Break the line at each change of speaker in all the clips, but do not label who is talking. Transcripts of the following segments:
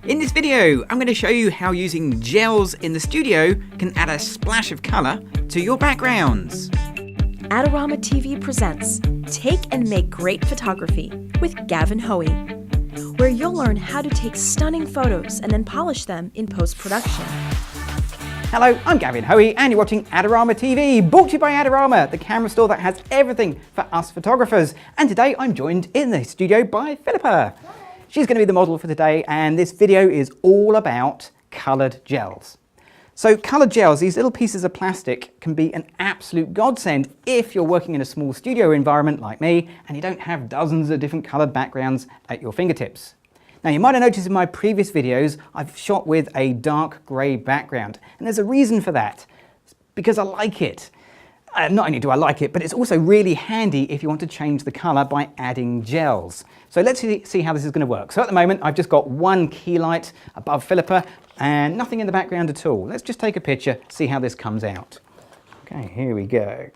In this video, I'm going to show you how using gels in the studio can add a splash of colour to your backgrounds.
AdoramaTV presents Take and Make Great Photography with Gavin Hoey, where you'll learn how to take stunning photos and then polish them in post-production.
Hello, I'm Gavin Hoey and you're watching AdoramaTV, brought to you by Adorama, the camera store that has everything for us photographers. And today I'm joined in the studio by Philippa. She's going to be the model for today, and this video is all about coloured gels. So coloured gels, these little pieces of plastic, can be an absolute godsend if you're working in a small studio environment like me and you don't have dozens of different coloured backgrounds at your fingertips. Now you might have noticed in my previous videos I've shot with a dark grey background, and there's a reason for that. It's because I like it. Not only do I like it, but it's also really handy if you want to change the colour by adding gels. So let's see how this is going to work. So at the moment I've just got one key light above Philippa and nothing in the background at all. Let's just take a picture, see how this comes out. Okay, here we go.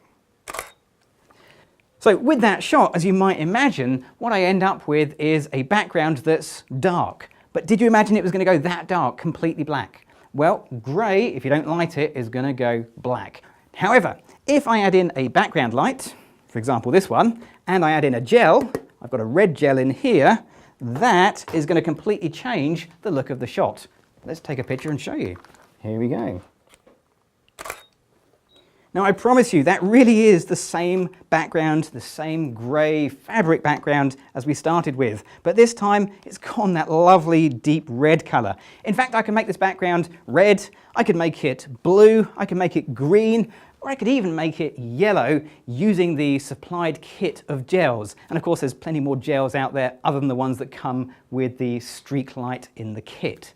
So with that shot, as you might imagine, what I end up with is a background that's dark. But did you imagine it was going to go that dark, completely black? Well, grey, if you don't light it, is going to go black. However, if I add in a background light, for example this one, and I add in a gel, I've got a red gel in here, that is going to completely change the look of the shot. Let's take a picture and show you. Here we go. Now I promise you that really is the same background, the same grey fabric background as we started with, but this time it's gone that lovely deep red colour. In fact, I can make this background red, I could make it blue, I can make it green, or I could even make it yellow using the supplied kit of gels. And of course there's plenty more gels out there other than the ones that come with the streak light in the kit.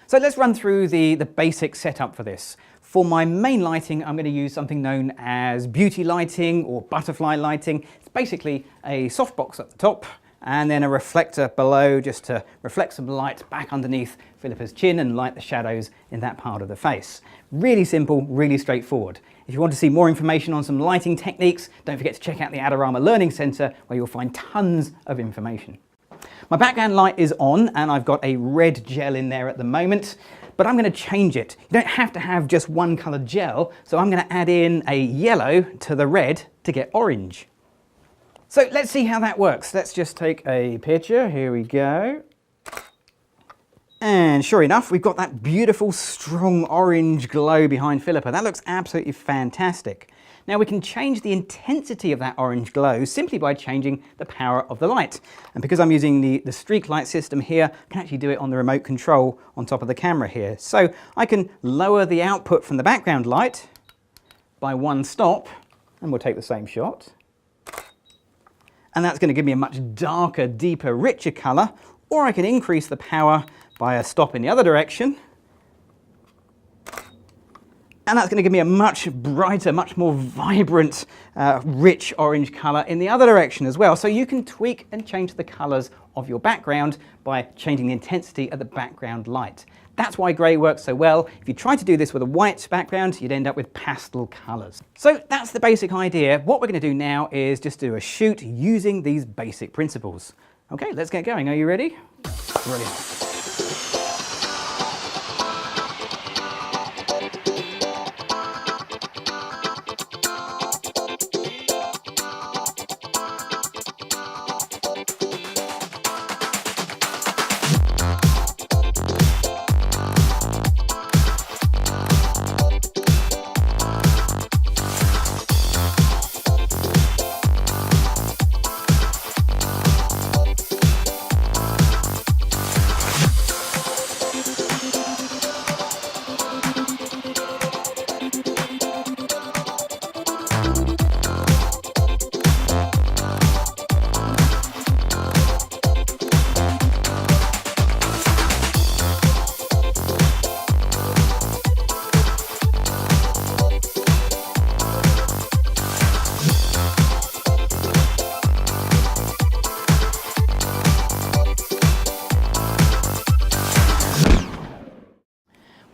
So let's run through the basic setup for this. For my main lighting, I'm going to use something known as beauty lighting or butterfly lighting. It's basically a softbox at the top and then a reflector below just to reflect some light back underneath Philippa's chin and light the shadows in that part of the face. Really simple, really straightforward. If you want to see more information on some lighting techniques, don't forget to check out the Adorama Learning Centre where you'll find tons of information. My background light is on and I've got a red gel in there at the moment, but I'm going to change it. You don't have to have just one coloured gel, so I'm going to add in a yellow to the red to get orange. So let's see how that works. Let's just take a picture. Here we go. And sure enough, we've got that beautiful strong orange glow behind Philippa. That looks absolutely fantastic. Now we can change the intensity of that orange glow simply by changing the power of the light. And because I'm using the streak light system here, I can actually do it on the remote control on top of the camera here. So I can lower the output from the background light by one stop, and we'll take the same shot. And that's going to give me a much darker, deeper, richer colour. Or I can increase the power by a stop in the other direction. And that's going to give me a much brighter, much more vibrant, rich orange colour in the other direction as well. So you can tweak and change the colours of your background by changing the intensity of the background light. That's why grey works so well. If you try to do this with a white background, you'd end up with pastel colours. So that's the basic idea. What we're going to do now is just do a shoot using these basic principles. Okay, let's get going. Are you ready? Brilliant.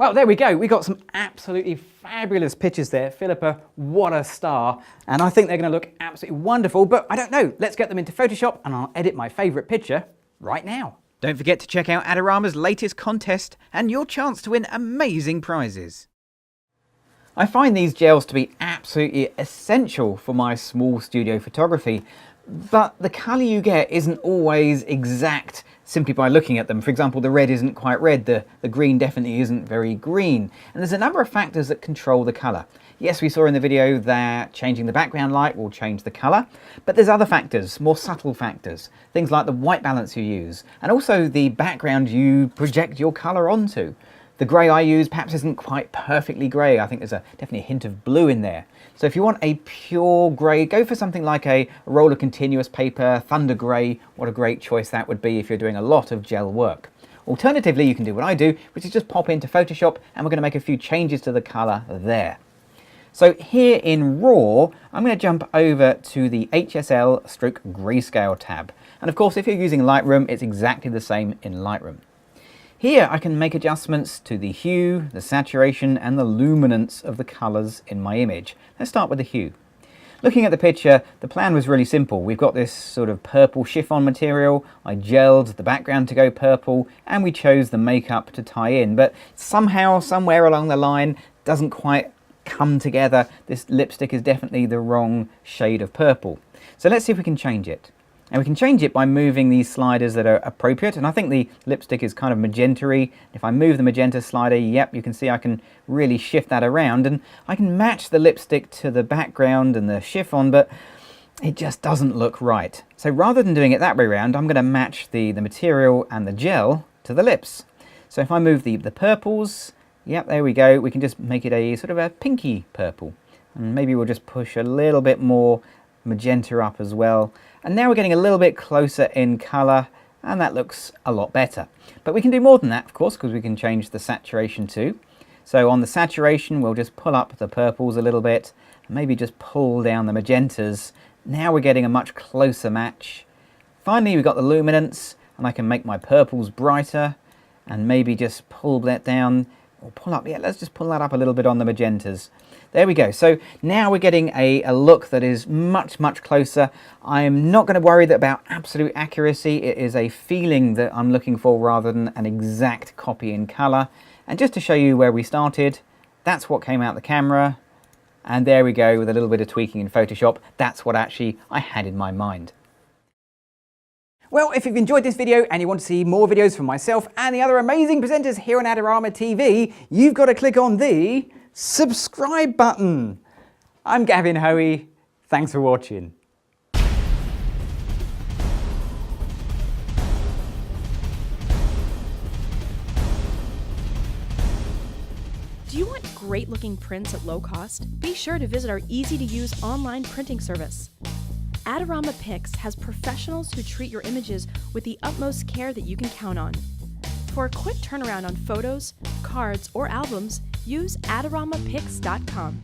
Well, there we go. We got some absolutely fabulous pictures there. Philippa, what a star. And I think they're going to look absolutely wonderful, but I don't know. Let's get them into Photoshop and I'll edit my favourite picture right now. Don't forget to check out Adorama's latest contest and your chance to win amazing prizes. I find these gels to be absolutely essential for my small studio photography, but the colour you get isn't always exact simply by looking at them. For example, the red isn't quite red, the green definitely isn't very green, and there's a number of factors that control the colour. Yes, we saw in the video that changing the background light will change the colour, but there's other factors, more subtle factors, things like the white balance you use, and also the background you project your colour onto. The grey I use perhaps isn't quite perfectly grey. I think there's definitely a hint of blue in there. So if you want a pure grey, go for something like a roll of continuous paper, Thunder Grey. What a great choice that would be if you're doing a lot of gel work. Alternatively, you can do what I do, which is just pop into Photoshop, and we're going to make a few changes to the colour there. So here in RAW, I'm going to jump over to the HSL/Grayscale tab. And of course, if you're using Lightroom, it's exactly the same in Lightroom. Here I can make adjustments to the hue, the saturation and the luminance of the colours in my image. Let's start with the hue. Looking at the picture, the plan was really simple. We've got this sort of purple chiffon material. I gelled the background to go purple and we chose the makeup to tie in. But somehow, somewhere along the line, doesn't quite come together. This lipstick is definitely the wrong shade of purple. So let's see if we can change it. And we can change it by moving these sliders that are appropriate. And I think the lipstick is kind of magenta-y. If I move the magenta slider, yep, you can see I can really shift that around. And I can match the lipstick to the background and the chiffon, but it just doesn't look right. So rather than doing it that way around, I'm going to match the material and the gel to the lips. So if I move the purples, yep, there we go. We can just make it a sort of a pinky purple. And maybe we'll just push a little bit more magenta up as well. And now we're getting a little bit closer in colour, and that looks a lot better. But we can do more than that, of course, because we can change the saturation too. So on the saturation, we'll just pull up the purples a little bit, and maybe just pull down the magentas. Now we're getting a much closer match. Finally, we've got the luminance, and I can make my purples brighter, and maybe just pull that down, or pull up, yeah, let's just pull that up a little bit on the magentas. There we go. So now we're getting a look that is much, much closer. I'm not going to worry about absolute accuracy. It is a feeling that I'm looking for rather than an exact copy in colour. And just to show you where we started, that's what came out the camera. And there we go with a little bit of tweaking in Photoshop. That's what actually I had in my mind. Well, if you've enjoyed this video and you want to see more videos from myself and the other amazing presenters here on Adorama TV, you've got to click on the subscribe button. I'm Gavin Hoey. Thanks for watching.
Do you want great looking prints at low cost? Be sure to visit our easy to use online printing service. Adorama Pix has professionals who treat your images with the utmost care that you can count on. For a quick turnaround on photos, cards, or albums, use AdoramaPix.com.